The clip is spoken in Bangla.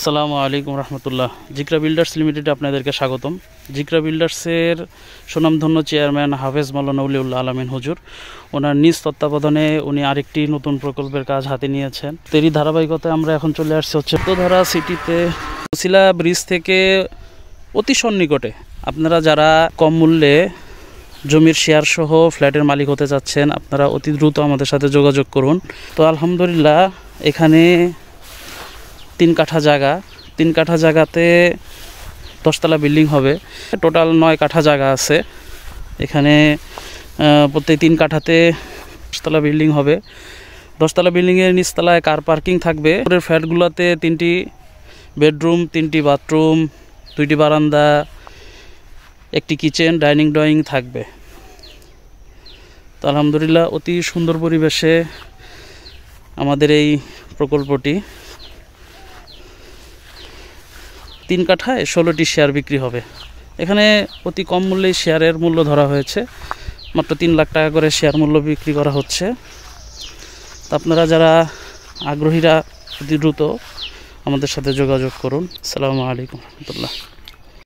আসসালামু আলাইকুম রহমতুল্লাহ। জিকরা বিল্ডার্স লিমিটেডে আপনাদেরকে স্বাগতম। জিকরা বিল্ডার্সের সুনামধন্য চেয়ারম্যান হাফেজ মাওলানা উলিউল্লাহ আলামিন হুজুর, ওনার নিজ তত্ত্বাবধানে উনি আরেকটি নতুন প্রকল্পের কাজ হাতে নিয়েছেন। এরই ধারাবাহিকতায় আমরা এখন চলে আসছি উত্তরধারা সিটিতে বসিলা ব্রিজ থেকে অতি সন্নিকটে। আপনারা যারা কম মূল্যে জমির শেয়ার সহ ফ্ল্যাটের মালিক হতে চাচ্ছেন, আপনারা অতি দ্রুত আমাদের সাথে যোগাযোগ করুন। তো আলহামদুলিল্লাহ, এখানে 3 কাঠা জায়গা, 3 কাঠা জায়গাতে 10 তলা বিল্ডিং হবে। টোটাল 9 কাঠা জায়গা আছে এখানে। প্রত্যেক 3 কাঠাতে 10 তলা বিল্ডিং হবে। 10 তলা বিল্ডিংয়ের নিচতলায় কার পার্কিং থাকবে। উপরের ফ্ল্যাটগুলোতে 3টি বেডরুম, 3টি বাথরুম, 2টি বারান্দা, একটি কিচেন, ডাইনিং ড্রয়িং থাকবে। তো আলহামদুলিল্লাহ, অতি সুন্দর পরিবেশে আমাদের এই প্রকল্পটি। 3 কাঠায় 16টি শেয়ার বিক্রি হবে। এখানে অতি কম মূল্যে শেয়ারের মূল্য ধরা হয়েছে, মাত্র 3 লাখ টাকা করে শেয়ার মূল্য বিক্রি করা হচ্ছে। তো আপনারা যারা আগ্রহীরা অতি দ্রুত আমাদের সাথে যোগাযোগ করুন। আসসালামু আলাইকুম রহমতুল্লাহ।